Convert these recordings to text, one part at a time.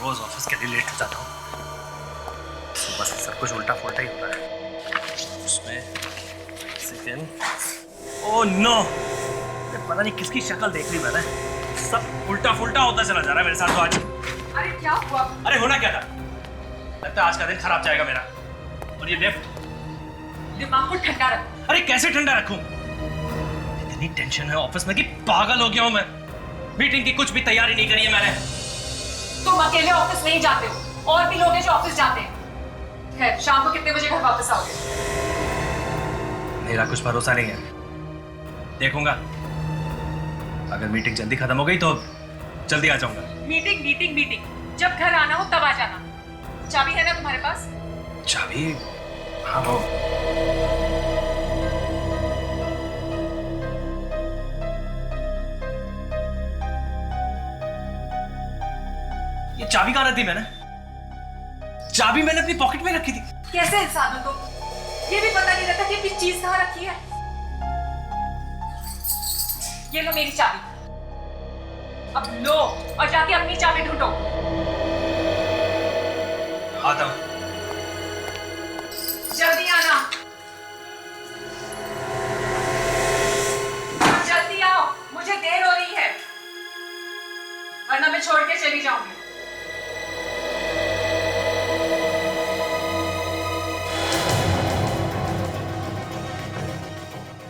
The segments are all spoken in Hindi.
रोज ऑफिस के लिए लेट हो जाता हूँ। सुबह से सब कुछ उल्टा पुल्टा ही होता है। उसमें सेकंड, ओह नो, पता नहीं किसकी शक्ल देख ली मैंने। सब उल्टा पुल्टा होता चला जा रहा है मेरे साथ तो आज। अरे क्या हुआ? अरे होना क्या था, लगता है आज का दिन खराब जाएगा मेरा। और ये लिफ्ट, दिमाग को ठंडा रखो। अरे कैसे ठंडा रखूं? इतनी टेंशन है ऑफिस में कि पागल हो गया हूं मैं। मीटिंग की कुछ भी तैयारी नहीं करी है मैंने। तुम अकेले ऑफिस नहीं जाते हो, और भी लोग हैं जो ऑफिस जाते हैं। खैर, शाम को कितने बजे घर वापस आओगे? मेरा कुछ भरोसा नहीं है, देखूंगा। अगर मीटिंग जल्दी खत्म हो गई तो जल्दी आ जाऊंगा। मीटिंग मीटिंग मीटिंग, जब घर आना हो तब आ जाना। चाबी है ना तुम्हारे पास? चाबी? हाँ वो। ये चाबी कहाँ रखी मैंने? चाबी मैंने अपनी पॉकेट में रखी थी। कैसे इंसान हो तुम? ये भी पता नहीं रहता कि अपनी चीज कहाँ रखी है। ये लो मेरी चाबी, अब लो और जाके अपनी चाबी ढूंढो। आता हूं। जल्दी आना, जल्दी आओ, मुझे देर हो रही है, वरना मैं छोड़ के चली जाऊंगी।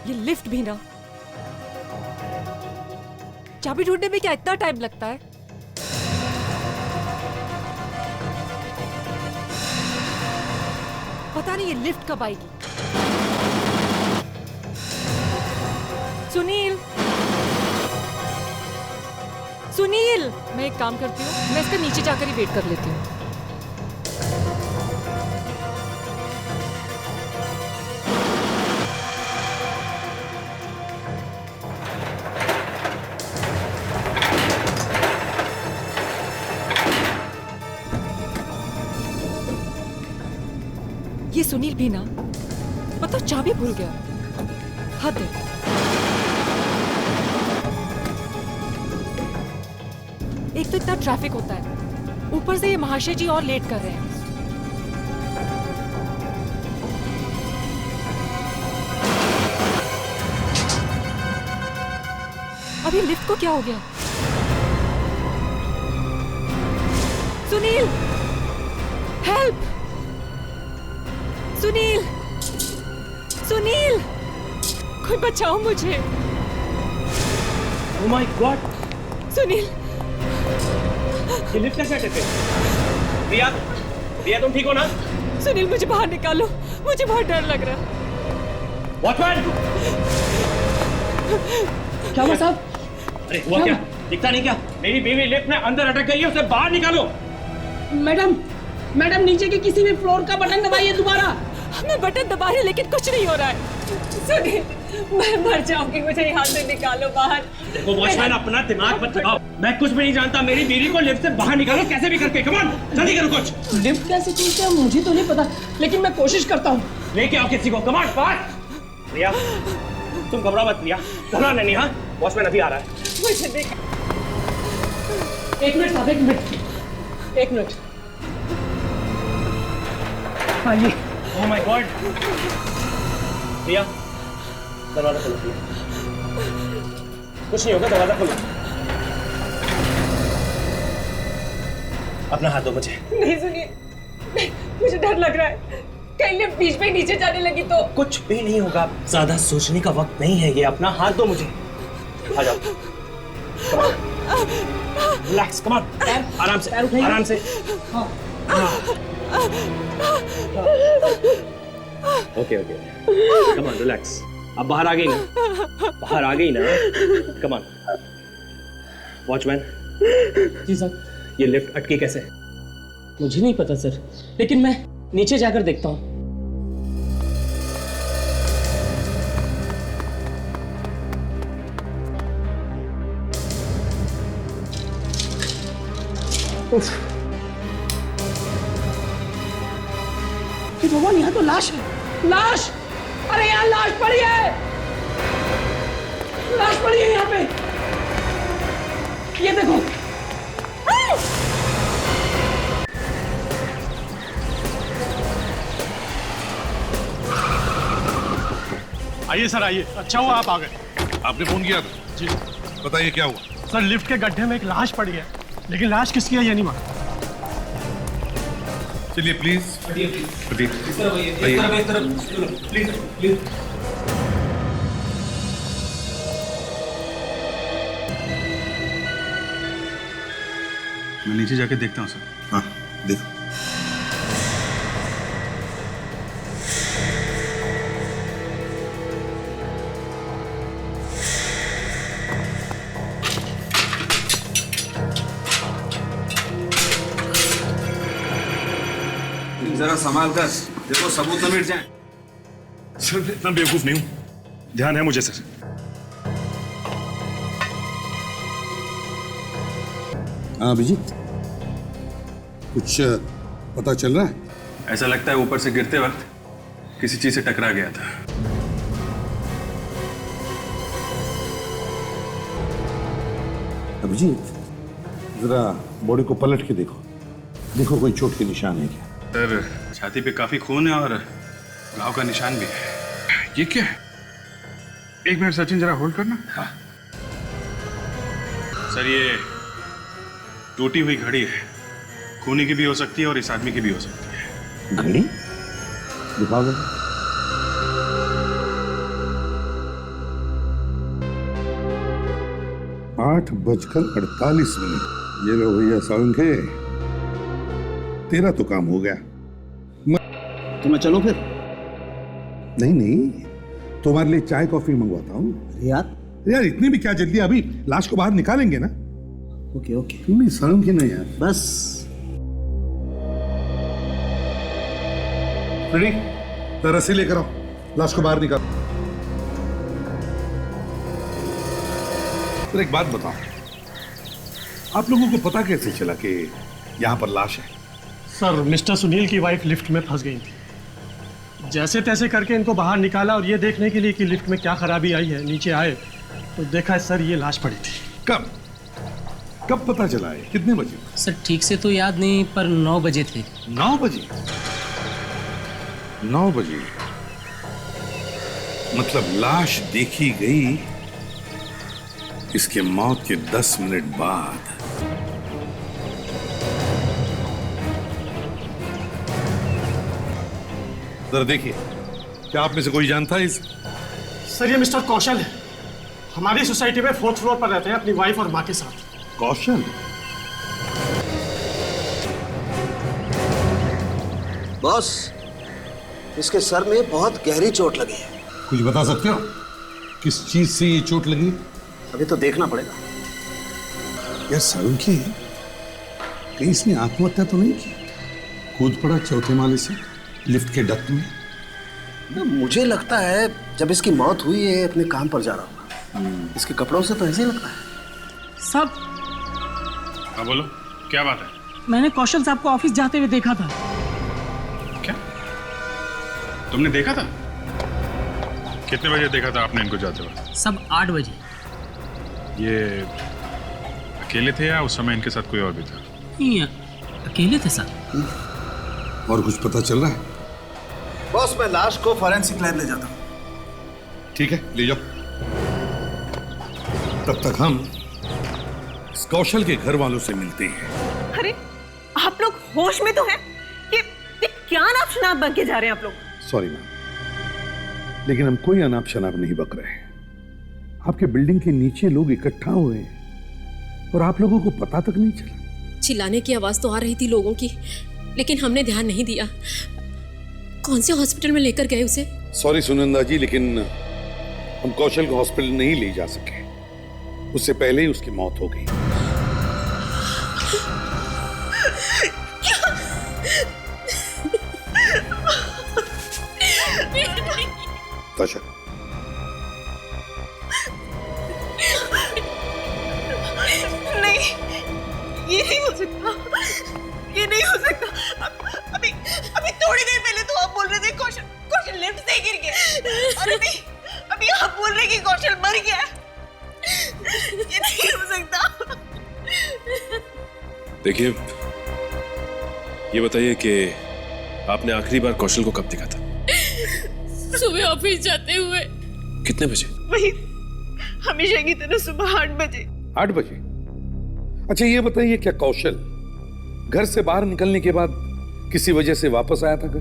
ये लिफ्ट भी ना, चाबी ढूंढने में क्या इतना टाइम लगता है? पता नहीं ये लिफ्ट कब आएगी। सुनील, सुनील, मैं एक काम करती हूँ, मैं इसका नीचे जाकर ही वेट कर लेती हूँ। ये सुनील भी ना, मतलब चाबी भूल गया। हद है। एक तो इतना ट्रैफिक होता है, ऊपर से ये महाशय जी और लेट कर रहे हैं। अभी लिफ्ट को क्या हो गया? सुनील, हेल्प! सुनील, सुनील, कोई बचाओ मुझे। Oh my God! सुनील, ये लिफ्ट कैसे अटके? रिया, रिया तुम ठीक हो ना? सुनील मुझे बाहर निकालो, मुझे बहुत डर लग रहा है। वॉचमैन! क्या हुआ साहब? अरे हुआ क्या? दिखता नहीं क्या? मेरी बीवी लिफ्ट में अंदर अटक गई है, उसे बाहर निकालो। मैडम, मैडम नीचे के किसी भी फ्लोर का बटन दबाइए दोबारा। मैं बटन दबा रही हूं लेकिन कुछ नहीं हो रहा है। सुनील, मैं मर जाऊंगी, मुझे यहाँ से निकालो बाहर। देखो वॉचमैन, अपना दिमाग मत लगाओ। मैं कुछ भी नहीं जानता। मेरी बीवी को लिफ्ट से बाहर निकालो कैसे भी करके। कम ऑन, जल्दी करो कुछ। लिफ्ट कैसे खुलती है मुझे तो नहीं पता, लेकिन मैं कोशिश करता हूँ। लेके आओ किसी को। कम ऑन, बाहर। रिया, तुम घबराओ मत। रिया, घबराना नहीं। हाँ, वॉचमैन अभी आ रहा है। मुझे देख। एक मिनट साहब, एक मिनट, एक मिनट। हाँ जी। Oh my God. रिया, दरवाजा खोलो। कुछ नहीं होगा, दरवाजा खोलो। अपना हाथ दो मुझे। नहीं सुनिए, नहीं, मुझे डर लग रहा है। कहीं लिफ्ट बीच में नीचे जाने लगी तो? कुछ भी नहीं होगा, ज्यादा सोचने का वक्त नहीं है ये। अपना हाथ दो मुझे। आ जाओ। Relax, come on. आराम से, आराम से। हाँ। Okay okay, come on, relax. अब बाहर आ गई ना? बाहर आ गई ना? Come on. वॉचमैन। जी सर। ये लिफ्ट अटकी कैसे? मुझे नहीं पता सर, लेकिन मैं नीचे जाकर देखता हूँ। भगवान, यहाँ तो लाश है। लाश! अरे यहाँ लाश पड़ी है, लाश पड़ी है यहाँ पे। ये देखो। आइए सर आइए, अच्छा हुआ आप आ गए। आपने फोन किया था? जी बताइए क्या हुआ? सर, लिफ्ट के गड्ढे में एक लाश पड़ी है, लेकिन लाश किसकी है ये नहीं मालूम। चलिए प्लीज। मैं नीचे जाके देखता हूँ सर। हाँ देखो। जरा संभाल कर देखो, सबूत न मिट जाए। सर, मैं इतना बेवकूफ नहीं हूँ, ध्यान है मुझे सर। हाँ अभिजीत, कुछ पता चल रहा है? ऐसा लगता है ऊपर से गिरते वक्त किसी चीज से टकरा गया था। अभिजीत, जरा बॉडी को पलट के देखो, देखो कोई चोट के निशान है क्या? सर, छाती पे काफी खून है और घाव का निशान भी है। ये क्या है? एक मिनट सचिन, जरा होल्ड करना। हाँ। सर, ये टूटी हुई घड़ी है, खूनी की भी हो सकती है और इस आदमी की भी हो सकती है। घड़ी दिखाओ जरा। 8:48। ये लो भैया सावंखे, तेरा तो काम हो गया। तो मैं चलूं फिर? नहीं, तुम्हारे लिए चाय कॉफी मंगवाता हूँ। यार इतनी भी क्या जल्दी, अभी लाश को बाहर निकालेंगे ना। ओके। तुम्हें शर्म की नहीं यार। बस रेडी, तो रस्सी लेकर आओ, लाश को बाहर निकालो। तो एक बात बताओ, आप लोगों को पता कैसे चला कि यहाँ पर लाश है? सर, मिस्टर सुनील की वाइफ लिफ्ट में फंस गई थी। जैसे तैसे करके इनको बाहर निकाला और ये देखने के लिए कि लिफ्ट में क्या खराबी आई है, नीचे आए तो देखा सर ये लाश पड़ी थी। कब पता चला है? कितने बजे? सर, ठीक से तो याद नहीं, पर 9 बजे थे। 9 बजे? 9 बजे मतलब लाश देखी गई इसके मौत के 10 मिनट बाद। जरा देखिए, क्या आप में से कोई जानता है इस? सर, ये मिस्टर कौशल है, हमारी सोसाइटी में 4th फ्लोर पर रहते हैं अपनी वाइफ और माँ के साथ। कौशल? बॉस, इसके सर में बहुत गहरी चोट लगी है। कुछ बता सकते हो किस चीज से ये चोट लगी? अभी तो देखना पड़ेगा। यार सारुखी, कहीं इसने आत्महत्या तो नहीं की? कूद पड़ा चौथे माले से लिफ्ट के डक्ट में? ना, मुझे लगता है जब इसकी मौत हुई है अपने काम पर जा रहा होगा। इसके कपड़ों से तो ऐसे ही लगता है। सब हाँ बोलो, क्या बात है? मैंने कौशल साहब को ऑफिस जाते हुए देखा था। क्या तुमने देखा था? कितने बजे देखा था आपने इनको जाते हुए? सब 8 बजे। ये अकेले थे या उस समय इनके साथ कोई और भी था? नहीं, अकेले थे सर। और कुछ पता चल रहा है? बॉस, मैं लाश को फॉरेंसिक लैब ले जाता हूँ। ठीक है, ले जाओ। तब तक हम इस कौशल के घर वालों से मिलते हैं। अरे, आप लोग होश में तो हैं? ये क्या अनाप शनाप बन के जा रहे हैं आप लोग? सॉरी मैम, लेकिन हम कोई अनाप शनाप नहीं बक रहे हैं। आपके बिल्डिंग के नीचे लोग इकट्ठा हुए हैं और आप लोगों को पता तक नहीं चला। चिल्लाने की आवाज तो आ रही थी लोगों की, लेकिन हमने ध्यान नहीं दिया। कौन से हॉस्पिटल में लेकर गए उसे? सॉरी सुनंदा जी, लेकिन हम कौशल को हॉस्पिटल नहीं ले जा सके। उससे पहले ही उसकी मौत हो गई। ताशा, नहीं, ये नहीं हो सकता, ये नहीं हो सकता। अभी थोड़ी देर पहले तो आप बोल रहे थे कौशल लिफ्ट से गिर गया, और अभी आप बोल रहे कि कौशल मर गया। ये नहीं हो सकता। देखिए, ये बताइए कि आपने आखिरी बार कौशल को कब देखा था? सुबह ऑफिस जाते हुए। कितने बजे? वही हमेशा की तरह सुबह 8 बजे। 8 बजे? अच्छा ये बताइए, क्या कौशल घर से बाहर निकलने के बाद किसी वजह से वापस आया था घर?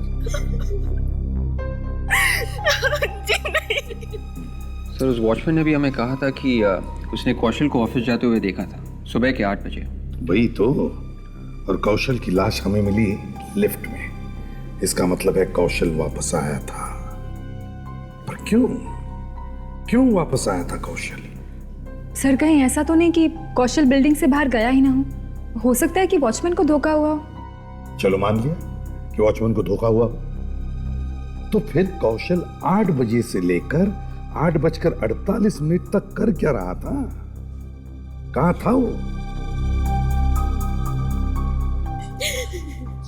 जी नहीं। सर, उस वॉचमैन ने भी हमें कहा था कि उसने कौशल को ऑफिस जाते हुए देखा था सुबह के 8 बजे। वही तो। और कौशल की लाश हमें मिली लिफ्ट में। इसका मतलब है कौशल वापस आया था। पर क्यों वापस आया था कौशल? सर, कहीं ऐसा तो नहीं कि कौशल बिल्डिंग से बाहर गया ही ना हो सकता है कि वॉचमैन को धोखा हुआ हो। चलो मान लिया कि वॉचमैन को धोखा हुआ, तो फिर कौशल 8 बजे से लेकर 8:48 तक कर क्या रहा था? कहां था वो?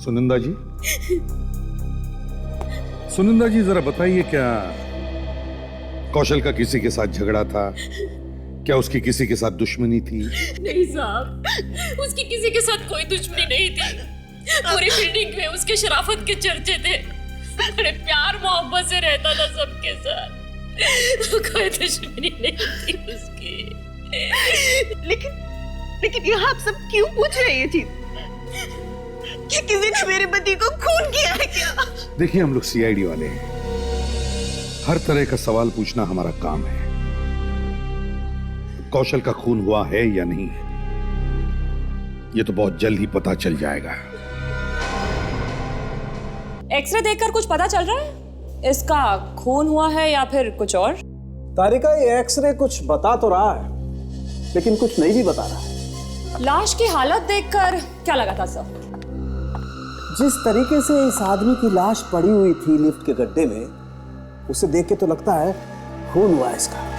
सुनंदा जी जरा बताइए, क्या कौशल का किसी के साथ झगड़ा था? क्या उसकी किसी के साथ दुश्मनी थी? नहीं साहब, उसकी किसी के साथ कोई दुश्मनी नहीं थी। पूरी बिल्डिंग में उसके शराफत के चर्चे थे। बड़े प्यार मोहब्बत से रहता था सबके साथ। कोई दुश्मनी नहीं थी उसकी। लेकिन यहाँ आप सब क्यों पूछ रहे हैं ये चीज? कि किसी ने मेरे पति को खून किया है क्या? देखिए, हम लोग सीआईडी वाले हैं, हर तरह का सवाल पूछना हमारा काम है। कौशल का खून हुआ है या नहीं, ये तो बहुत जल्द ही पता चल जाएगा। एक्सरे देखकर कुछ पता चल रहा है? इसका खून हुआ है या फिर कुछ और? तारिका, ये एक्सरे कुछ बता तो रहा है, लेकिन कुछ नहीं भी बता रहा है। लाश की हालत देखकर क्या लगा था सर? जिस तरीके से इस आदमी की लाश पड़ी हुई थी लिफ्ट के गड्ढे में, उसे देख के तो लगता है खून हुआ है इसका।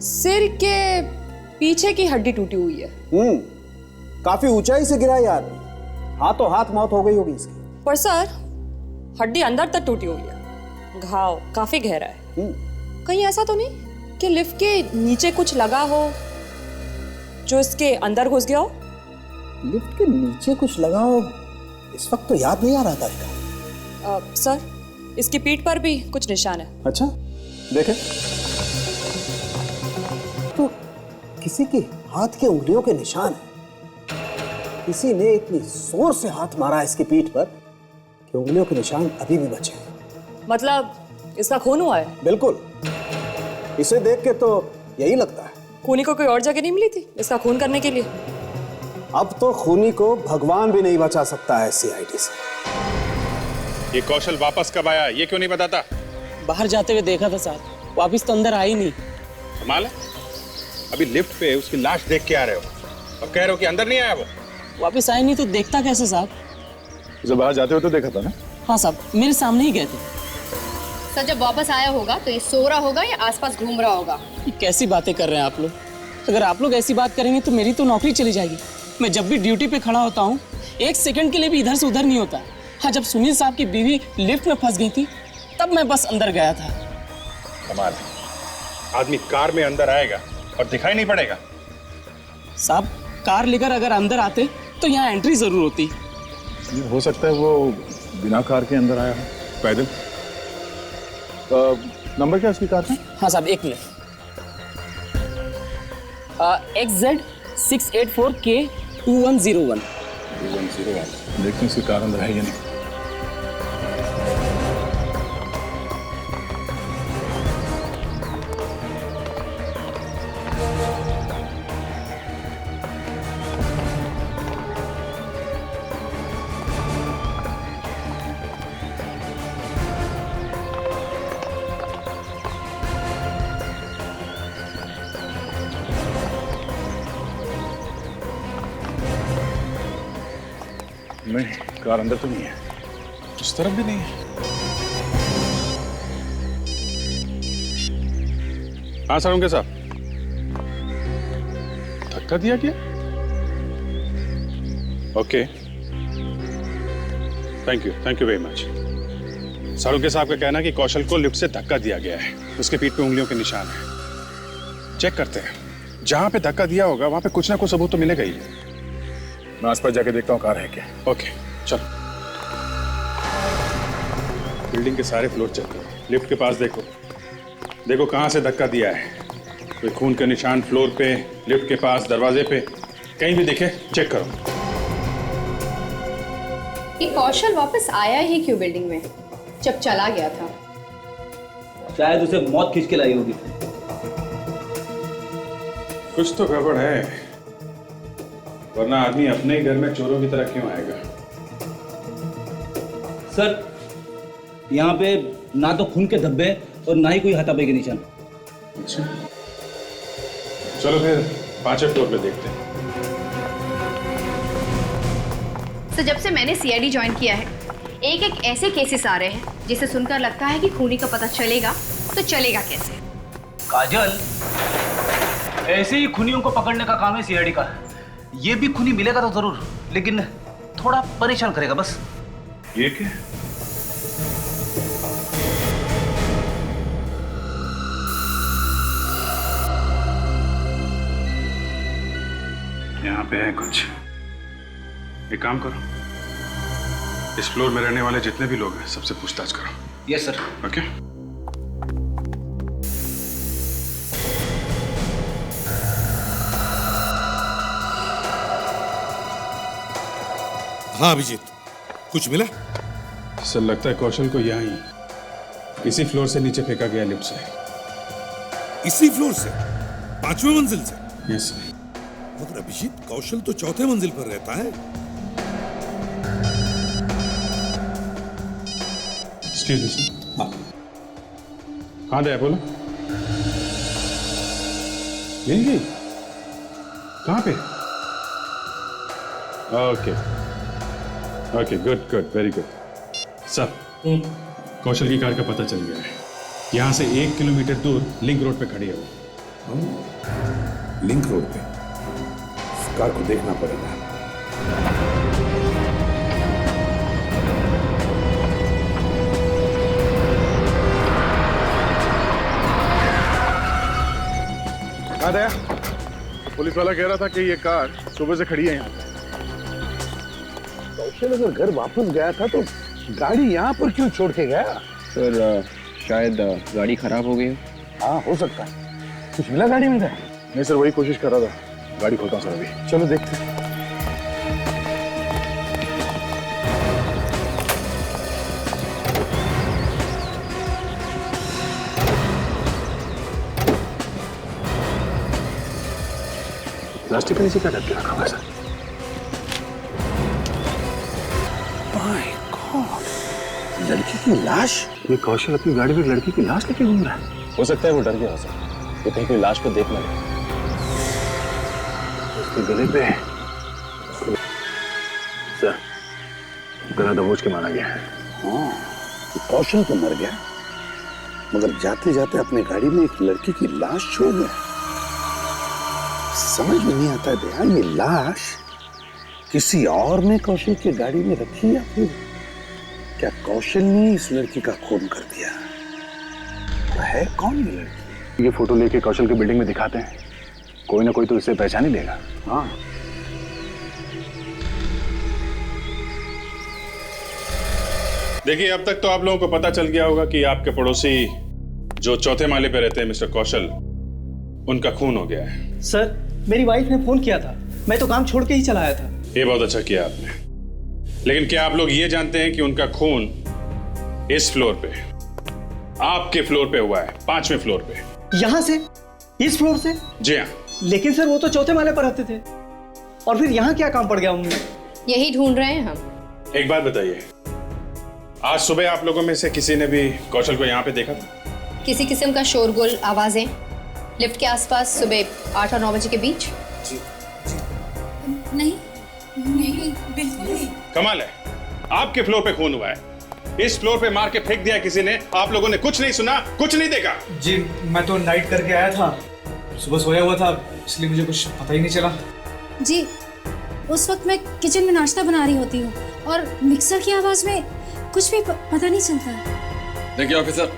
सिर के पीछे की हड्डी टूटी हुई है। काफी ऊंचाई से गिरा यार, हाथों हाथ मौत हो गई होगी इसकी। पर सर, हड्डी अंदर तक टूटी हुई है, घाव काफी गहरा है। कहीं ऐसा तो नहीं कि लिफ्ट के नीचे कुछ लगा हो जो इसके अंदर घुस गया हो? लिफ्ट के नीचे कुछ लगा हो इस वक्त तो याद नहीं आ रहा तारिका। सर, इसकी पीठ पर भी कुछ निशान है। अच्छा, देखें तो किसी के हाथ के उंगलियों के निशान है। किसी ने इतनी जोर से हाथ मारा इसकी पीठ पर कि उंगलियों के निशान अभी भी बचे हैं। मतलब इसका खून हुआ है? बिल्कुल, इसे देख के तो यही लगता है। खूनी को कोई और जगह नहीं मिली थी इसका खून करने के लिए? अब तो खूनी को भगवान भी नहीं बचा सकता है सीआईडी से। ये कौशल वापस कब आया, ये क्यों नहीं बताता? बाहर जाते हुए देखा था साहब, वापिस तो अंदर आई नहीं। कमाल है, अभी लिफ्ट पे उसकी लाश देख के आ रहे हो और कह रहे हो कि अंदर नहीं आया वो? वापिस आए नहीं तो देखता कैसे साहब? उसे बाहर जाते हुए तो देखा था ना? हाँ साहब, मेरे सामने ही गए थे। सर, जब वापस आया होगा तो ये सो रहा होगा या आसपास घूम रहा होगा? ये कैसी बातें कर रहे हैं आप लोग? अगर आप लोग ऐसी बात करेंगे तो मेरी तो नौकरी चली जाएगी। मैं जब भी ड्यूटी पे खड़ा होता हूँ, 1 सेकंड के लिए भी इधर से उधर नहीं होता। हाँ, जब सुनील साहब की बीवी लिफ्ट में फंस गई थी तब मैं बस अंदर गया था। कमाल है, आदमी कार में अंदर आएगा और दिखाई नहीं पड़ेगा। साहब, कार लेकर अगर अंदर आते तो यहाँ एंट्री जरूर होती। हो सकता है वो बिना कार के अंदर आया हो, पैदल। नंबर क्या उसकी कार का? हाँ साहब, 1 मिनट। XZ 684K 2101। देखते हैं उसकी कार अंदर है या नहीं। नहीं, कार अंदर तो नहीं है, उस तरफ भी नहीं है। हाँ सारुंगे साहब, धक्का दिया क्या? Okay, thank you very much. Sarunge साहब का कहना है कि कौशल को लिफ्ट से धक्का दिया गया है, उसके पीठ पे उंगलियों के निशान है। चेक करते हैं, जहां पे धक्का दिया होगा वहां पे कुछ ना कुछ सबूत तो मिलेगा ही। मैं आसपास जाके देखता हूँ कार है क्या। ओके, चलो। बिल्डिंग के सारे फ्लोर चेक करो। लिफ्ट के पास देखो, देखो कहाँ से धक्का दिया है। कोई खून के निशान फ्लोर पे, लिफ्ट के पास, दरवाजे पे, कहीं भी दिखे चेक करो। ये कौशल वापस आया ही क्यों बिल्डिंग में जब चला गया था? शायद उसे मौत खींच के लाई होगी। कुछ तो गड़बड़ है, वरना आदमी अपने ही घर में चोरों की तरह क्यों आएगा? सर, यहाँ पे ना तो खून के धब्बे और ना ही कोई हाथापाई के निशान। अच्छा, चलो फिर 5वें फ्लोर पे देखते हैं। तो जब से मैंने सीआईडी ज्वाइन किया है, एक एक ऐसे केसेस आ रहे हैं जिसे सुनकर लगता है कि खूनी का पता चलेगा तो चलेगा कैसे। काजल, ऐसे ही खूनियों को पकड़ने का काम है सीआईडी का। ये भी खूनी मिलेगा तो जरूर, लेकिन थोड़ा परेशान करेगा बस। ये क्या? यहाँ पे है कुछ। एक काम करो, इस फ्लोर में रहने वाले जितने भी लोग हैं सबसे पूछताछ करो। Yes sir. ओके। हाँ अभिजीत, कुछ मिला? सर लगता है कौशल को यहाँ इसी फ्लोर से नीचे फेंका गया, लिफ्ट से। इसी फ्लोर से? 5वें मंजिल से? Yes sir. मगर अभिजीत, कौशल तो 4थे मंजिल पर रहता है। Excuse me sir. हाँ, कहाँ गया बोलो? मिल गई? कहाँ पे? Okay okay, good good, very good. Sir, Kaushal की कार का पता चल गया है। यहाँ से 1 किलोमीटर दूर लिंक रोड पे खड़ी है वो। लिंक रोड पे? इस कार को देखना पड़ेगा। कहाँ गया? पुलिस वाला कह रहा था कि ये कार सुबह से खड़ी है यहाँ पे। कौशल अगर घर वापस गया था तो गाड़ी यहाँ पर क्यों छोड़ के गया? सर शायद गाड़ी खराब हो गई। हाँ, हो सकता है। कुछ मिला गाड़ी में? नहीं सर, वही कोशिश कर रहा था। गाड़ी खोलता हूँ सर अभी। चलो देखते हैं। प्लास्टिक के नीचे क्या करके रखा हुआ है सर? लड़की की लाश? ये कौशल अपनी गाड़ी में लड़की की लाश लेके घूम रहा है। हो सकता है वो डर गया हो सर, वो कहीं कोई लाश को देख ना ले। उसके गले पे सर गला दबोच के मारा गया है। हाँ, तो कौशल तो मर गया, मगर जाते जाते अपने गाड़ी में एक लड़की की लाश छोड़ गया। समझ में नहीं आता ध्यान, ये लाश किसी और ने कौशल की गाड़ी में रखी या फिर क्या कौशल ने इस लड़की का खून कर दिया? तो है कौन ये लड़की? ये फोटो लेके कौशल की बिल्डिंग में दिखाते हैं, कोई ना कोई तो इसे पहचान ही लेगा। हाँ, देखिए, अब तक तो आप लोगों को पता चल गया होगा कि आपके पड़ोसी जो 4थे माले पे रहते हैं मिस्टर कौशल, उनका खून हो गया है। सर, मेरी वाइफ ने फोन किया था, मैं तो काम छोड़ के ही चला आया था। ये बहुत अच्छा किया आपने, लेकिन क्या आप लोग ये जानते हैं कि उनका खून इस फ्लोर पे, आपके फ्लोर पे हुआ है, 5वें फ्लोर पे। यहाँ से? इस फ्लोर से? जी हाँ। लेकिन सर वो तो 4थे माले पर रहते थे, और फिर यहाँ क्या काम पड़ गया उन्हें? यही ढूंढ रहे हैं हम। एक बात बताइए, आज सुबह आप लोगों में से किसी ने भी कौशल को यहाँ पे देखा था? किसी किस्म का शोरगुल, आवाजें लिफ्ट के आसपास सुबह 8 और 9 बजे के बीच? नहीं नहीं, बिल्कुल नहीं। कमाल है, आपके फ्लोर पे खून हुआ है, इस फ्लोर पे मार के फेंक दिया किसी ने, आप लोगों ने कुछ नहीं सुना, कुछ नहीं देखा? जी, मैं तो नाइट करके आया था, सुबह सोया हुआ था, इसलिए मुझे कुछ पता ही नहीं चला। जी, उस वक्त मैं किचन में नाश्ता बना रही होती हूँ और मिक्सर की आवाज में कुछ भी पता नहीं चलता। देखिए ऑफिसर,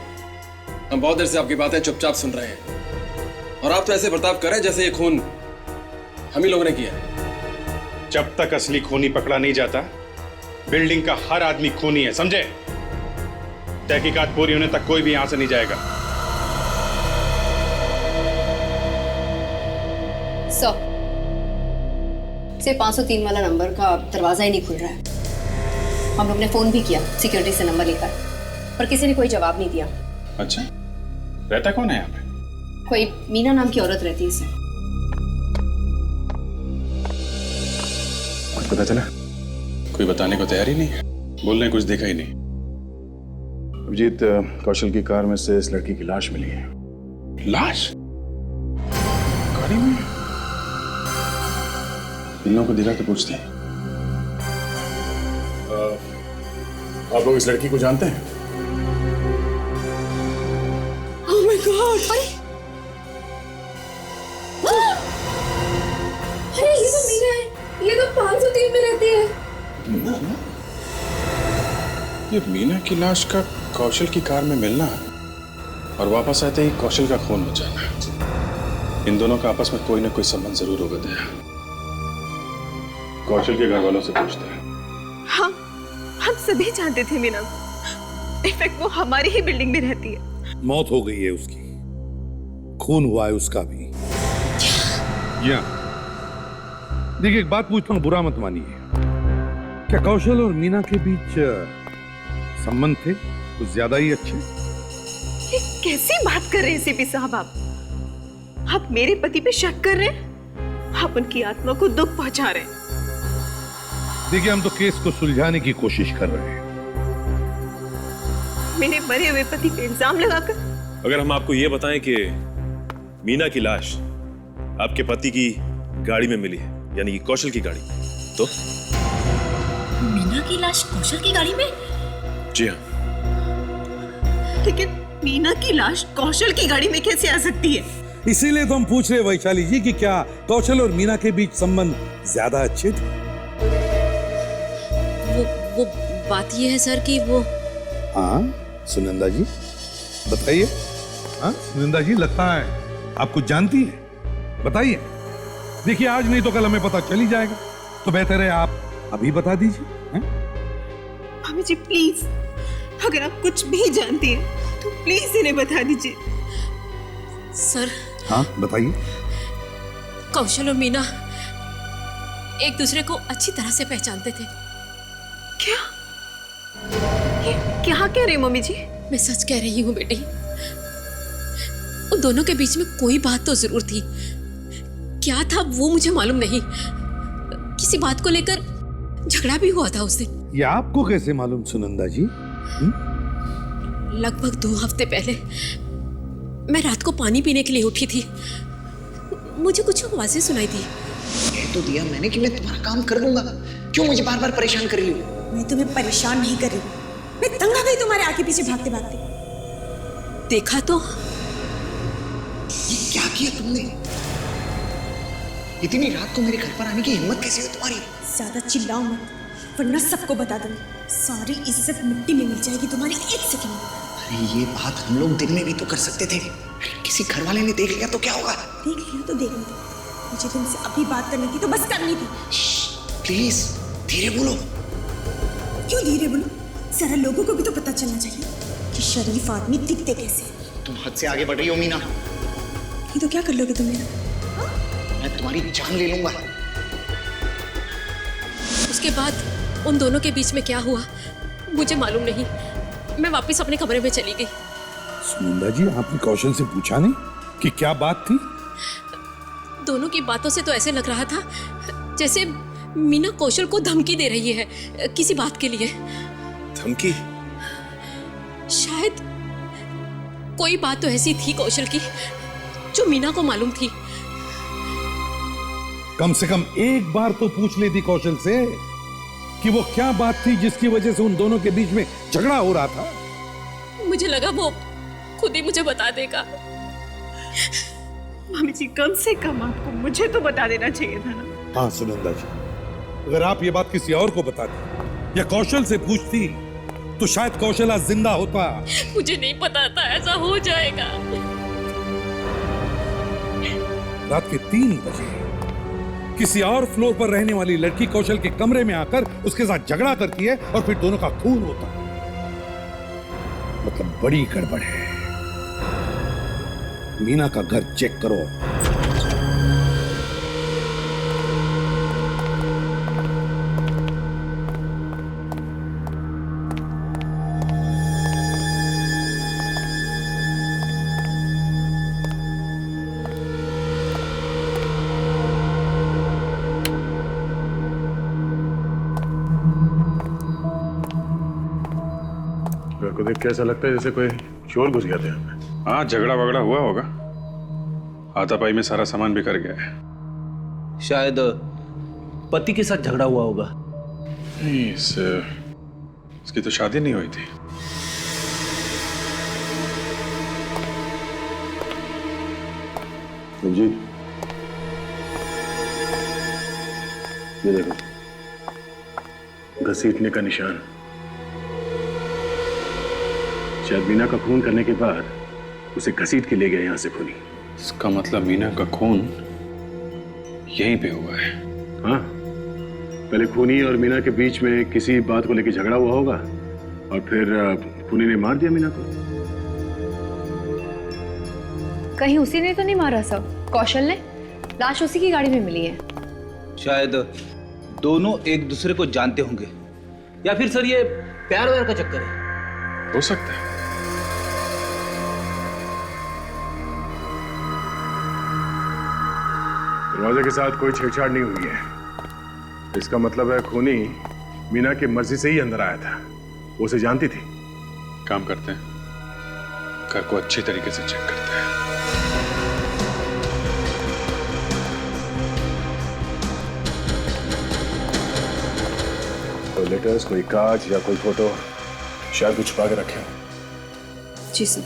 हम बहुत देर से आपकी बातें चुपचाप सुन रहे हैं, और आप तो ऐसे बर्ताव कर रहे हैं जैसे ये खून हम ही लोगों ने किया है। जब तक असली खूनी पकड़ा नहीं जाता, बिल्डिंग का हर आदमी खूनी है, समझे? तहकीकात पूरी होने तक कोई भी यहां से नहीं जाएगा। सर, सिर्फ 503 वाला नंबर का दरवाजा ही नहीं खुल रहा है। हम लोग ने फोन भी किया सिक्योरिटी से नंबर लेकर, पर किसी ने कोई जवाब नहीं दिया। अच्छा, रहता कौन है यहाँ पे? कोई मीना नाम की औरत रहती है इसमें। कुछ पता चला? कोई बताने को तैयार ही नहीं है, बोलने कुछ देखा ही नहीं। अभिजीत, कौशल की कार में से इस लड़की की लाश मिली है। लाश? गाड़ी में? इन लोगों को दिखा के पूछते हैं। आप लोग इस लड़की को जानते हैं? Oh my God! अरे ये तो मीना है, ये तो 503 में रहती है। ये मीना की लाश का कौशल की कार में मिलना और वापस आते ही कौशल का खून हो जाना, इन दोनों का आपस में कोई ना कोई संबंध जरूर होगा। दया, कौशल के घर वालों से पूछते हैं। हम सभी जानते थे मीना, इनफैक्ट वो हमारी ही बिल्डिंग में रहती है। मौत हो गई है उसकी, खून हुआ है उसका भी। देखिए, एक बात पूछता हूं, बुरा मत मानिए। क्या कौशल और मीना के बीच संबंध थे कुछ ज्यादा ही अच्छे? ये कैसी बात कर रहे हैं सीपी साहब आप मेरे पति पे शक कर रहे हैं? आप उनकी आत्मा को दुख पहुंचा रहे हैं। देखिए, हम तो केस को सुलझाने की कोशिश कर रहे हैं। मेरे मरे हुए पति पे इल्जाम लगाकर। अगर हम आपको ये बताएं कि मीना की लाश आपके पति की गाड़ी में मिली है, यानी कि कौशल की गाड़ी, तो? मीना की लाश कौशल की गाड़ी में? जी हाँ। लेकिन मीना की लाश कौशल की गाड़ी में कैसे आ सकती है? इसीलिए तो हम पूछ रहे वैशाली जी कि क्या कौशल और मीना के बीच संबंध ज्यादा अच्छे थे? वो बात ये है सर कि वो। हाँ सुनंदा जी बताइए। हाँ सुनंदा जी, लगता है आप कुछ जानती हैं, बताइए। देखिए, आज नहीं तो कल हमें पता चल ही जाएगा, तो बेहतर है आप अभी बता दीजिए। मम्मी जी प्लीज, अगर आप कुछ भी जानती हैं तो प्लीज इन्हें बता दीजिए। सर। हाँ बताइए। कौशल और मीना एक दूसरे को अच्छी तरह से पहचानते थे। क्या? ये क्या कह रही मम्मी जी? मैं सच कह रही हूँ बेटी, उन दोनों के बीच में कोई बात तो जरूर थी। क्या था वो मुझे मालूम नहीं, किसी बात को लेकर झगड़ा भी हुआ था उस दिन। ये आपको कैसे मालूम सुनंदा जी? लगभग 2 हफ्ते पहले मैं रात को पानी पीने के लिए उठी थी, मुझे कुछ आवाजें सुनाई दी। कह तो दिया मैंने कि मैं तुम्हारा काम कर दूंगा, क्यों मुझे बार बार परेशान कर रही हो? मैं तुम्हें परेशान नहीं कर रही हूँ, मैं तंग आ गई तुम्हारे आगे पीछे भागते भागते। देखा तो ये क्या किया तुमने? इतनी रात को मेरे घर पर आने की हिम्मत कैसे हुई तुम्हारी? ज्यादा चिल्लाओ मत, वरना सबको बता दूंगी। सारी इज्जत मिट्टी में मिल जाएगी तुम्हारी एक सेकंड में। अरे ये बात हम लोग दिन में भी तो कर सकते थे, किसी घर वाले ने देख लिया तो क्या होगा? देख लिया तो देखने दो, मुझे तुमसे अभी बात करनी थी तो बस करनी थी। प्लीज धीरे बोलो। क्यों धीरे बोलो? जरा लोगों को भी तो पता चलना चाहिए कि शरीफ आदमी दिखते कैसे। तुम हद से आगे बढ़ रही हो मीना। ये तो क्या कर लोगे तुम मेरा? मैं तुम्हारी जान ले लूंगा। उसके बाद उन दोनों के बीच में क्या हुआ मुझे मालूम नहीं। मैं वापस अपने कमरे में चली गई। सुनंदा जी, आपने कौशल से पूछा नहीं कि क्या बात थी? दोनों की बातों से तो ऐसे लग रहा था जैसे मीना कौशल को धमकी दे रही है किसी बात के लिए। धमकी? शायद कोई बात तो ऐसी थी कौशल की जो मीना को मालूम थी। कम से कम एक बार तो पूछ लेती कौशल से कि वो क्या बात थी जिसकी वजह से उन दोनों के बीच में झगड़ा हो रहा था। मुझे लगा वो खुद ही मुझे बता देगा। मम्मी जी, कम से कम आपको मुझे तो बता देना चाहिए था ना। हाँ सुनंदा जी, अगर आप ये बात किसी और को बताती या कौशल से पूछती तो शायद कौशल आज जिंदा होता। मुझे नहीं पता था ऐसा हो जाएगा। रात के 3 बजे किसी और फ्लोर पर रहने वाली लड़की कौशल के कमरे में आकर उसके साथ झगड़ा करती है और फिर दोनों का खून होता है। बड़ी गड़बड़ है। मीना का घर चेक करो। घर को देख के ऐसा लगता है जैसे कोई चोर घुस गया था हमें। हाँ, झगड़ा वगड़ा हुआ होगा। हाथापाई में सारा सामान बिखर गया है। शायद पति के साथ झगड़ा हुआ होगा। नहीं, इसकी तो शादी नहीं हुई थी। जी, ये देखो, घसीटने का निशान। शायद मीना का खून करने के बाद उसे घसीट के ले गए यहां से खूनी। इसका मतलब मीना का खून यहीं पे हुआ है। हाँ, पहले खूनी और मीना के बीच में किसी बात को लेकर झगड़ा हुआ होगा और फिर खूनी ने मार दिया मीना को। कहीं उसी ने तो नहीं मारा सब? कौशल ने? लाश उसी की गाड़ी में मिली है। शायद दोनों एक दूसरे को जानते होंगे, या फिर सर ये प्यार व्यार का चक्कर है। हो सकता है। दरवाजे के साथ कोई छेड़छाड़ नहीं हुई है। इसका मतलब है खूनी मीना की मर्जी से ही अंदर आया था। वो उसे जानती थी। काम करते हैं, घर को अच्छी तरीके से चेक करते हैं। कोई लेटर्स, कोई कागज या कोई फोटो शायद कुछ छुपा के रखे हो। जी सर।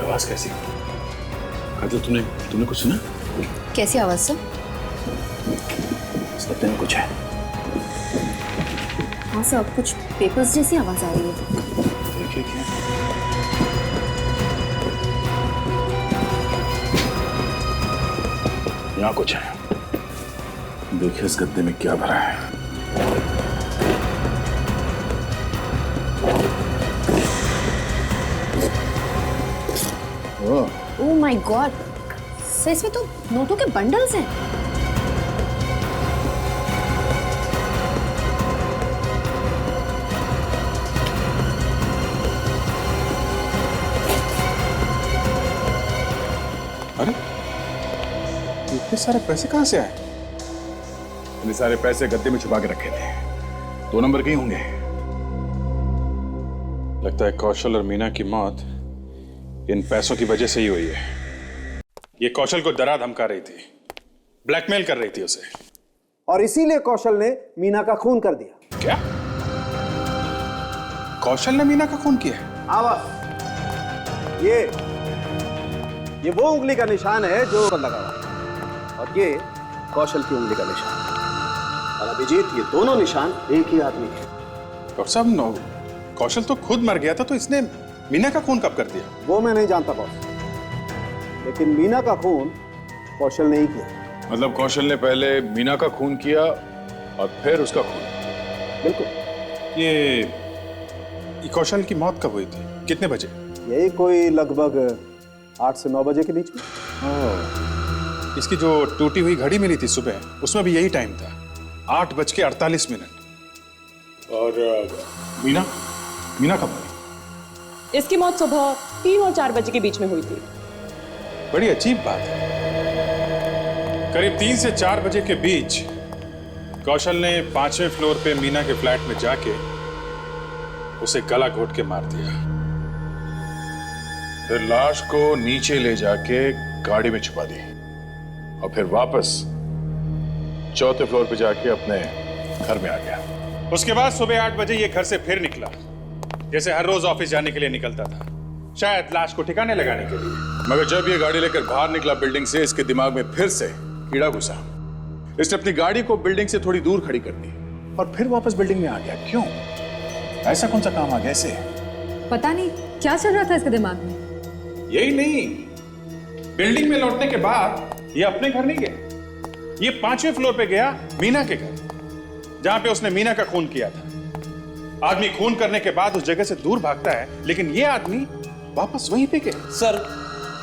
आवाज कैसी? काजल, तूने कुछ सुना? कैसी आवाज सर? इस पत्ते में कुछ है। हाँ सर, कुछ पेपर्स जैसी आवाज आ रही है। देखिए क्या। यहाँ कुछ है। देखिए इस गद्दे में क्या भरा है। ओह माय गॉड, सर इसमें तो नोटों के बंडल्स हैं। अरे, इतने सारे पैसे कहां से आए? इतने सारे पैसे गद्दे में छुपा के रखे थे। 2 नंबर के ही होंगे। लगता है कौशल और मीना की मौत इन पैसों की वजह से ही हुई है। ये कौशल को डरा धमका रही थी, ब्लैकमेल कर रही थी उसे, और इसीलिए कौशल ने मीना का खून कर दिया। क्या? कौशल ने मीना का खून किया? आवाज, ये वो उंगली का निशान है जो लगा हुआ, और ये कौशल की उंगली का निशान। और अभिजीत, ये दोनों निशान एक ही आदमी के। डॉक्टर साहब, कौशल तो खुद मर गया था, तो इसने मीना का खून कब कर दिया? वो मैं नहीं जानता बॉस, लेकिन मीना का खून कौशल ने ही किया। मतलब कौशल ने पहले मीना का खून किया और फिर उसका खून? बिल्कुल। ये कौशल की मौत कब हुई थी? कितने बजे? यही कोई लगभग 8 से 9 बजे के बीच में। इसकी जो टूटी हुई घड़ी मिली थी सुबह, उसमें भी यही टाइम था, 8:48। और मीना कब आई? इसकी मौत सुबह 3 और 4 बजे के बीच में हुई थी। बड़ी अजीब बात है। करीब 3 से 4 बजे के बीच कौशल ने 5वें फ्लोर पे मीना के फ्लैट में जाके उसे गला घोट के मार दिया। फिर लाश को नीचे ले जाके गाड़ी में छुपा दी और फिर वापस चौथे फ्लोर पे जाके अपने घर में आ गया। उसके बाद सुबह 8 बजे ये घर से फिर निकला, जैसे हर रोज ऑफिस जाने के लिए निकलता था, शायद लाश को ठिकाने लगाने के लिए। मगर जब ये गाड़ी लेकर बाहर निकला बिल्डिंग से, इसके दिमाग में फिर से कीड़ा घुसा। इसने अपनी गाड़ी को बिल्डिंग से थोड़ी दूर खड़ी कर दी और फिर वापस बिल्डिंग में आ गया। क्यों? ऐसा कौन सा काम आ गया इसे? पता नहीं क्या चल रहा था इसके दिमाग में। यही नहीं, बिल्डिंग में लौटने के बाद ये अपने घर नहीं गया, ये 5वें फ्लोर पे गया मीना के घर, जहां पे उसने मीना का खून किया था। आदमी खून करने के बाद उस जगह से दूर भागता है, लेकिन ये आदमी वापस वहीं पे गया। सर,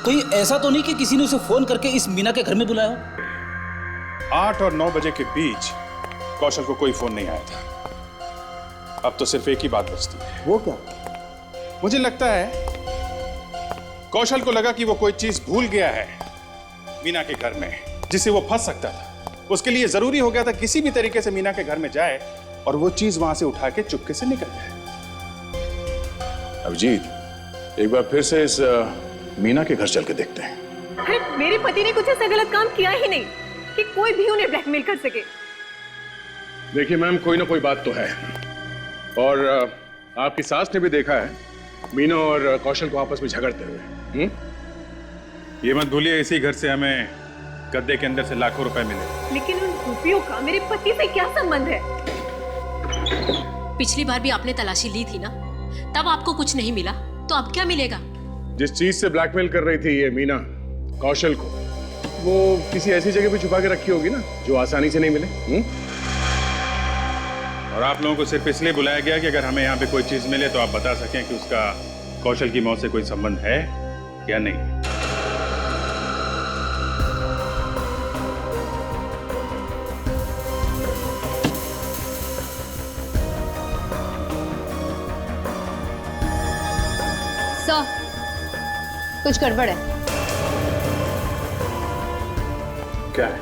कहीं ऐसा तो नहीं कि किसी ने उसे फोन करके इस मीना के घर में बुलाया? 8 और 9 बजे के बीच कौशल को कोई फोन नहीं आया था। अब तो सिर्फ एक ही बात बचती है। वो क्या? मुझे लगता है कौशल को लगा कि वो कोई चीज भूल गया है मीना के घर में, जिससे वो फंस सकता था। उसके लिए जरूरी हो गया था किसी भी तरीके से मीना के घर में जाए और वो चीज वहां से उठा के चुपके से निकल जाए। अभिजीत, एक बार फिर से इस मीना के घर चल के देखते हैं। अरे मेरे पति ने कुछ ऐसा गलत काम किया ही नहीं कि कोई भी उन्हें ब्लैकमेल कर सके। देखिए मैम, कोई ना कोई बात तो है, और आपकी सास ने भी देखा है मीना और कौशल को आपस में झगड़ते हुए। ये मत भूलिए, इसी घर से हमें गद्दे के अंदर से लाखों रुपए मिले। लेकिन उन रुपयों का मेरे पति से क्या संबंध है? पिछली बार भी आपने तलाशी ली थी ना, तब आपको कुछ नहीं मिला, तो अब क्या मिलेगा? जिस चीज से ब्लैकमेल कर रही थी ये मीना कौशल को, वो किसी ऐसी जगह पे छुपा के रखी होगी ना जो आसानी से नहीं मिले। और आप लोगों को सिर्फ इसलिए बुलाया गया कि अगर हमें यहाँ पे कोई चीज मिले तो आप बता सकें कि उसका कौशल की मौत से कोई संबंध है या नहीं। कुछ गड़बड़ है। क्या है?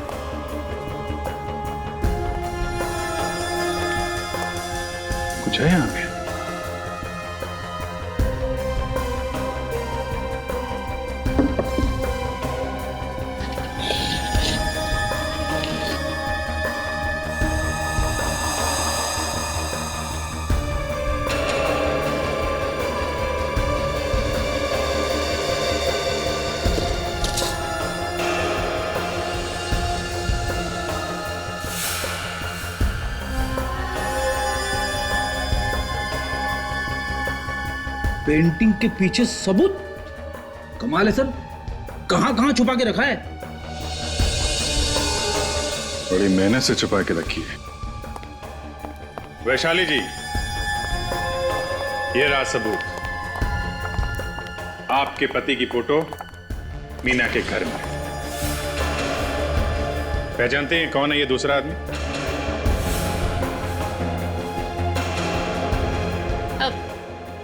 कुछ है यहाँ पे? पेंटिंग के पीछे सबूत? कमाल है सर, कहां कहां छुपा के रखा है? बड़ी मेहनत से छुपा के रखी है। वैशाली जी, ये रहा सबूत, आपके पति की फोटो मीना के घर में। पहचानते हैं कौन है ये दूसरा आदमी?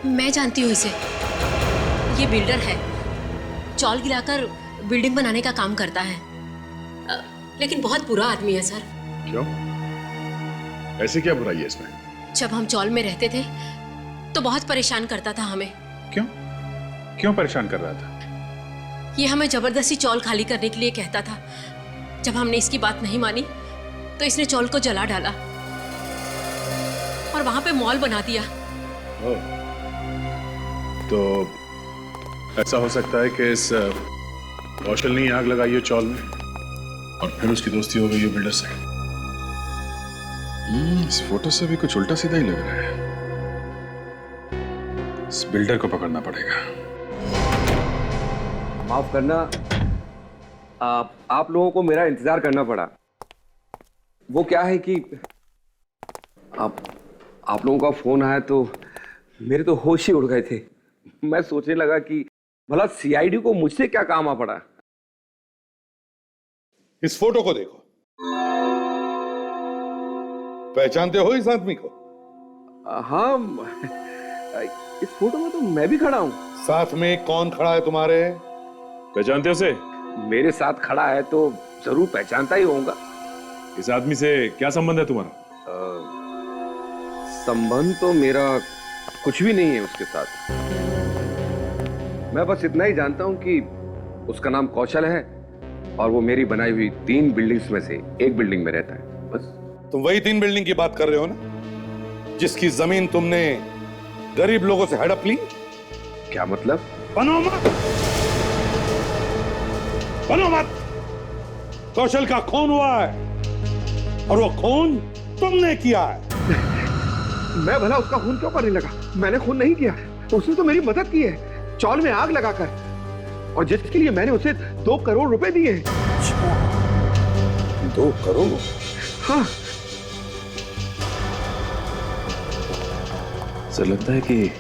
मैं जानती हूँ इसे। ये बिल्डर है, चौल गिराकर बिल्डिंग बनाने का काम करता है, लेकिन बहुत बुरा आदमी है सर। क्यों? ऐसे क्या बुराई है इसमें? जब हम चौल में रहते थे तो बहुत परेशान करता था हमें। क्यों? क्यों परेशान कर रहा था? ये हमें जबरदस्ती चौल खाली करने के लिए कहता था। जब हमने इसकी बात नहीं मानी तो इसने चौल को जला डाला और वहां पे मॉल बना दिया। तो ऐसा हो सकता है कि इस कौशल ने आग लगाई है चौल में और फिर उसकी दोस्ती हो गई है बिल्डर से। इस फोटो से भी कुछ उल्टा सीधा ही लग रहा है। इस बिल्डर को पकड़ना पड़ेगा। माफ करना, आप लोगों को मेरा इंतजार करना पड़ा। वो क्या है कि आप लोगों का फोन आया तो मेरे तो होश ही उड़ गए थे। मैं सोचने लगा कि भला सीआईडी को मुझसे क्या काम आ पड़ा। इस फोटो को देखो, पहचानते हो इस आदमी को? हाँ, इस फोटो में तो मैं भी खड़ा हूं। साथ में कौन खड़ा है तुम्हारे? पहचानते हो उसे? मेरे साथ खड़ा है तो जरूर पहचानता ही होऊंगा। इस आदमी से क्या संबंध है तुम्हारा? संबंध तो मेरा कुछ भी नहीं है उसके साथ। मैं बस इतना ही जानता हूं कि उसका नाम कौशल है और वो मेरी बनाई हुई 3 बिल्डिंग्स में से एक बिल्डिंग में रहता है, बस। तुम वही 3 बिल्डिंग की बात कर रहे हो ना, जिसकी जमीन तुमने गरीब लोगों से हड़प ली? क्या मतलब? बनो मत, बनो मत। कौशल का खून हुआ है और वो खून तुमने किया है। मैं भला उसका खून क्यों करने लगा? मैंने खून नहीं किया, उसने तो मेरी मदद की है, चौल में आग लगाकर, और जिसके लिए मैंने उसे 2 करोड़ रुपए दिए हैं। 2 करोड़? हाँ। सर लगता है कि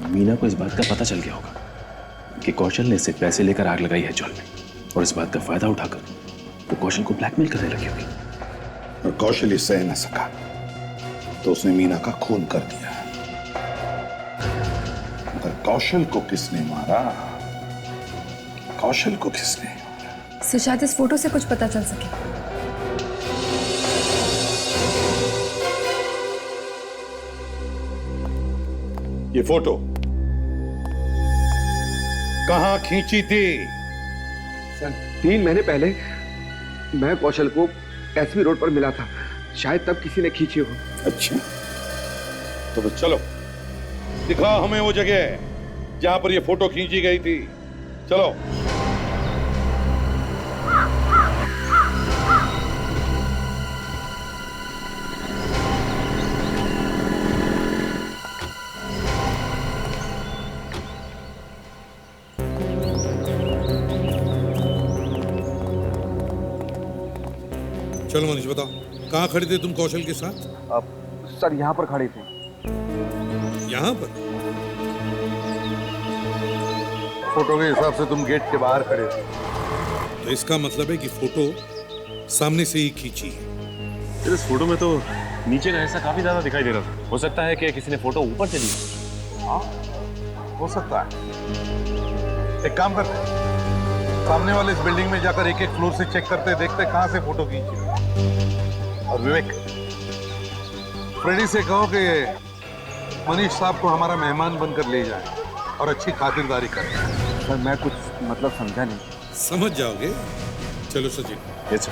मीना को इस बात का पता चल गया होगा कि कौशल ने इससे पैसे लेकर आग लगाई है चौल में, और इस बात का फायदा उठाकर वो कौशल को ब्लैकमेल करने लगी होगी। और कौशल ये सह न सका तो उसने मीना का खून कर दिया। मगर कौशल को किसने मारा? कौशल को किसने? सर शायद इस फोटो से कुछ पता चल सके। ये फोटो कहां खींची थी? सर 3 महीने पहले मैं कौशल को एसपी रोड पर मिला था, शायद तब किसी ने खींची हो। अच्छा, तो चलो दिखाओ हमें वो जगह जहां पर ये फोटो खींची गई थी। चलो। चलो मनीष बताओ, कहाँ खड़े थे तुम कौशल के साथ? सर यहाँ पर खड़े थे। यहाँ पर? फोटो के हिसाब से तुम गेट के बाहर खड़े थे, तो इसका मतलब है कि फोटो सामने से ही खींची है। इस फोटो में तो नीचे का हिस्सा काफी ज्यादा दिखाई दे रहा था। हो सकता है कि किसी ने फोटो ऊपर से ली। हाँ, हो सकता है। एक काम करते हैं, सामने वाले इस बिल्डिंग में जाकर एक-एक फ्लोर से चेक करते, देखते कहां से फोटो खींची। और विवेक, फ्रेडी से कहो कि मनीष साहब को हमारा मेहमान बनकर ले जाए और अच्छी खातिरदारी करें। सर मैं कुछ मतलब समझा नहीं। समझ जाओगे। चलो सचिन। Yes sir.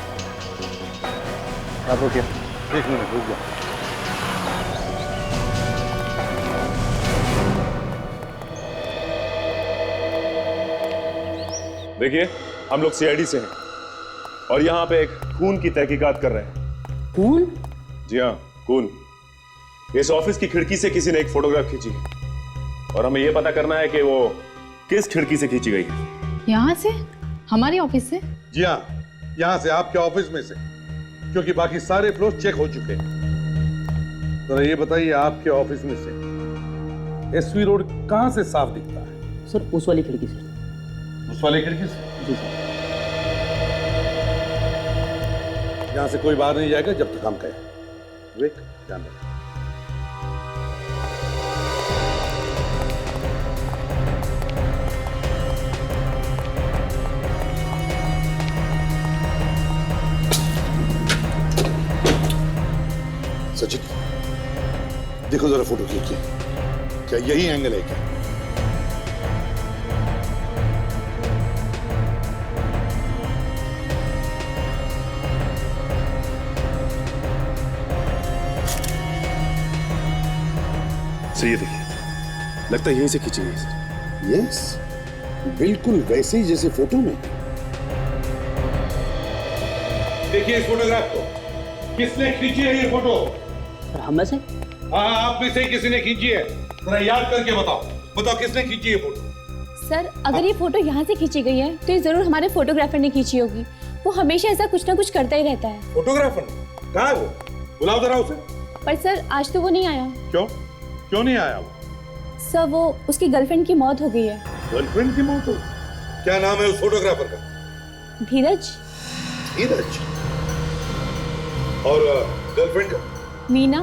आप ओके? 1 मिनट रुक जाओ। देखिए, हम लोग सीआईडी से हैं और यहाँ पे एक खून की तहकीकात कर रहे हैं। खून? जी हाँ, खून। इस ऑफिस की खिड़की से किसी ने एक फोटोग्राफ खींची और हमें यह पता करना है कि वो किस खिड़की से खींची गई है। यहाँ से? हमारे ऑफिस से? जी हाँ, यहाँ से, आपके ऑफिस में से, क्योंकि बाकी सारे फ्लोर चेक हो चुके हैं। तो ये बताइए, आपके ऑफिस में से एसवी रोड कहाँ से साफ दिखता है? सर उस वाली खिड़की से। उस वाली खिड़की से? जी सर। यहाँ से कोई बाहर नहीं जाएगा जब तक हम कहें। विवेक, ध्यान रखो। सचिन, देखो जरा फोटो खींच के, क्या यही एंगल है क्या? सर ये देखिए, लगता है यहीं से खींची गई सर। यस, बिल्कुल वैसे ही जैसे फोटो में। देखिए इस फोटोग्राफ को, किसने खींची है ये फोटो? हम में से? हाँ, आप में से किसी ने खींची है। जरा याद करके बताओ, बताओ किसने खींची है फोटो? सर अगर ये फोटो यहाँ से खींची गई है तो ये जरूर हमारे फोटोग्राफर ने खींची होगी। वो हमेशा ऐसा कुछ ना कुछ करता ही रहता है। फोटोग्राफर? कहाँ है वो? बुलाओ जरा उसे। पर सर आज तो वो नहीं आया। क्यों? क्यों नहीं आया वो? सर वो उसकी गर्लफ्रेंड की मौत हो गई है। गर्लफ्रेंड की मौत हो? क्या नाम है उस फोटोग्राफर का? धीरज। धीरज? और गर्लफ्रेंड का? मीना।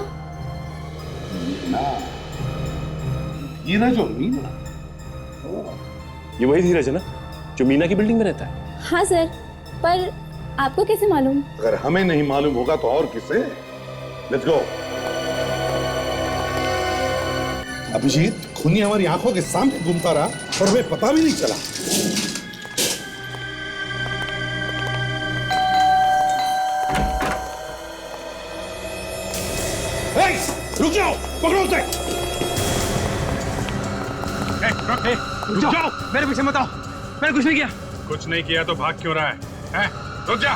मीना? धीरज और मीना? ये वही धीरज है ना जो मीना की बिल्डिंग में रहता है? हाँ सर, पर आपको कैसे मालूम? अगर हमें नहीं मालूम होगा तो और किसे? Let's go. अभिजीत, खूनी हमारी आंखों के सामने घूमता रहा और हमें पता भी नहीं चला। रुक जाओ, पकड़ो उसे। रुक जाओ, मेरे पीछे मत आओ, मैंने कुछ नहीं किया। कुछ नहीं किया तो भाग क्यों रहा है? रुक जा।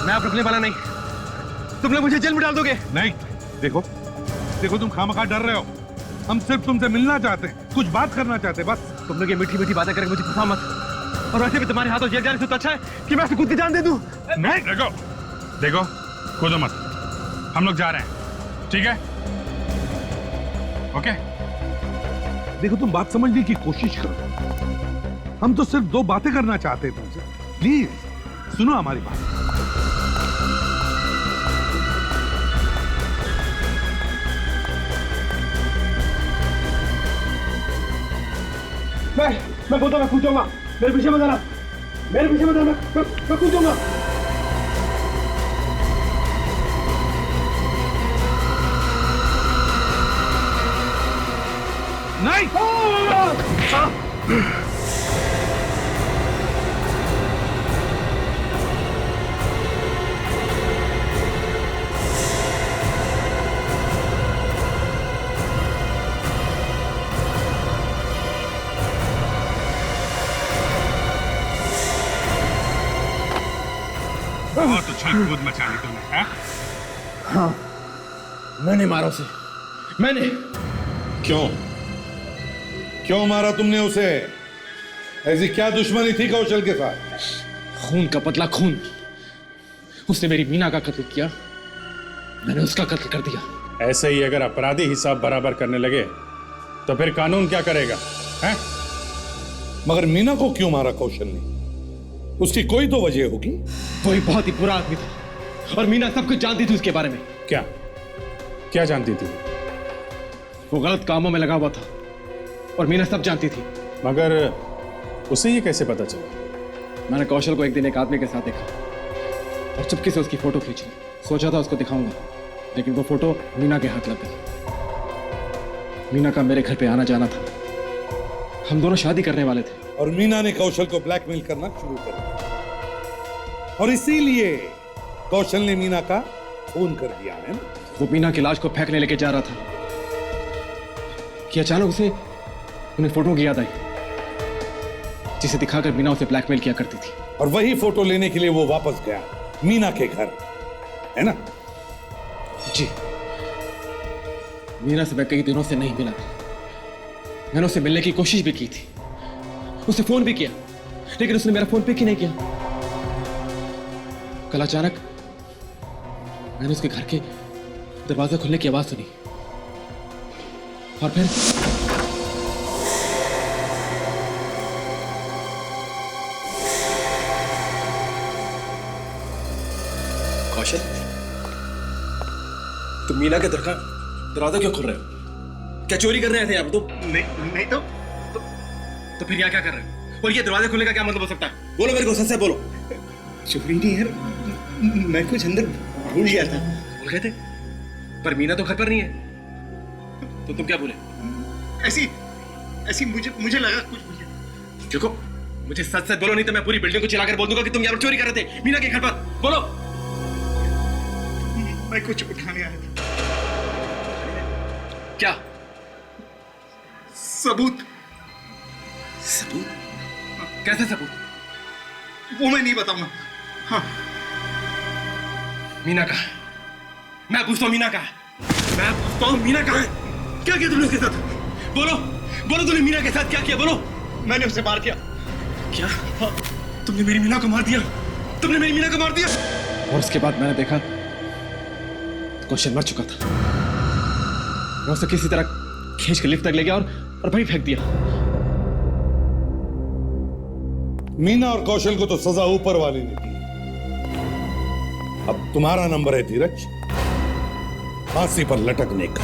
मैं आप रुकने वाला नहीं, तुम लोग मुझे जेल में डाल दोगे। नहीं, देखो देखो, तुम खामखा डर रहे हो। हम सिर्फ तुमसे मिलना चाहते हैं, कुछ बात करना चाहते हैं, बस। तुम लोग ये मीठी मीठी बातें करके मुझे फंसा मत, और वैसे भी तुम्हारे हाथों जेल जाने से तो अच्छा है कि मैं खुद की जान दे दूं। नहीं, देखो देखो, कूदो मत, हम लोग जा रहे हैं, ठीक है? ओके? देखो, तुम बात समझने की कोशिश करो। हम तो सिर्फ दो बातें करना चाहते हैं तुमसे। प्लीज सुनो हमारी बात। मैं बोलता, मैं कूदूंगा, मेरे पीछे मत आना, मेरे पीछे मत आना, मैं कूदूंगा। नहीं। बहुत उछल कूद मचा ली तुमने, हैं? हाँ, मैंने मारा उसे, मैंने। क्यों क्यों मारा तुमने उसे? ऐसी क्या दुश्मनी थी कौशल के साथ? खून का बदला खून। उसने मेरी मीना का कत्ल किया, मैंने उसका कत्ल कर दिया। ऐसे ही अगर अपराधी हिसाब बराबर करने लगे तो फिर कानून क्या करेगा, हैं? मगर मीना को क्यों मारा कौशल ने? उसकी कोई तो वजह होगी। वो एक बहुत ही बुरा आदमी था, और मीना सब कुछ जानती थी उसके बारे में। क्या क्या जानती थी? वो गलत कामों में लगा हुआ था, और मीना सब जानती थी। मगर उसे ये कैसे पता चला? मैंने कौशल को एक दिन एक आदमी के साथ देखा, और चुपके से उसकी फोटो खींची। सोचा था उसको दिखाऊंगा, लेकिन वो फोटो मीना के हाथ लग गई। मीना का मेरे घर पे आना जाना था, हम दोनों शादी करने वाले थे। और मीना ने कौशल को ब्लैकमेल करना शुरू कर दिया, और इसीलिए कौशल ने मीना का खून कर दिया, है ना? वो मीना की लाश को फेंकने लेके जा रहा था कि अचानक उसे उन्हें फोटो की याद आई, जिसे दिखाकर मीना उसे ब्लैकमेल किया करती थी। और वही फोटो लेने के लिए वो वापस गया मीना के घर, है ना? जी। मीना से मैं कई दिनों से नहीं मिला था। मैंने उससे मिलने की कोशिश भी की थी, उसे फोन भी किया, लेकिन उसने मेरा फोन पिक ही नहीं किया। कल अचानक मैंने उसके घर के दरवाजा खुलने की आवाज सुनी, और फिर कौशल, तुम मीना के दरवाजा क्यों खोल रहे हो? क्या चोरी कर रहे थे आप? तुम नहीं तो फिर यहाँ क्या कर रहे हो? और ये दरवाजे खुलने का क्या मतलब हो सकता है? बोलो मेरे को, सच से बोलो। चोरी नहीं यार, मैं कुछ अंदर भूल गया था। भूल गए थे? पर मीना तो घर पर नहीं है, तो तुम क्या बोले? ऐसी मुझे लगा कुछ भूल गया। देखो, मुझे सच सच बोलो, नहीं तो मैं पूरी बिल्डिंग को चिल्लाकर बोल दूंगा कि तुम यहाँ पर चोरी कर रहे थे मीना के घर पर। बोलो। मैं कुछ उठाने आया था। क्या? सबूत। सबूत? कैसे सबूत? वो मैं नहीं बताऊंगा। हाँ। मीना का, मैं पूछता हूँ मीना का, मैं पूछता हूँ मीना का है? क्या किया तुमने उसके साथ? बोलो बोलो, तुमने मीना के साथ क्या किया? बोलो। मैंने उसे मार दिया। क्या? हाँ, तुमने मेरी मीना को मार दिया? तुमने मेरी मीना को मार दिया? और उसके बाद मैंने देखा कौशल मर चुका था। मैं उसे किसी तरह खींच के लिफ्ट तक ले गया और वहीं फेंक दिया। मीना और कौशल को तो सजा ऊपर वाले ने दी। अब तुम्हारा नंबर है धीरज, फांसी पर लटकने का।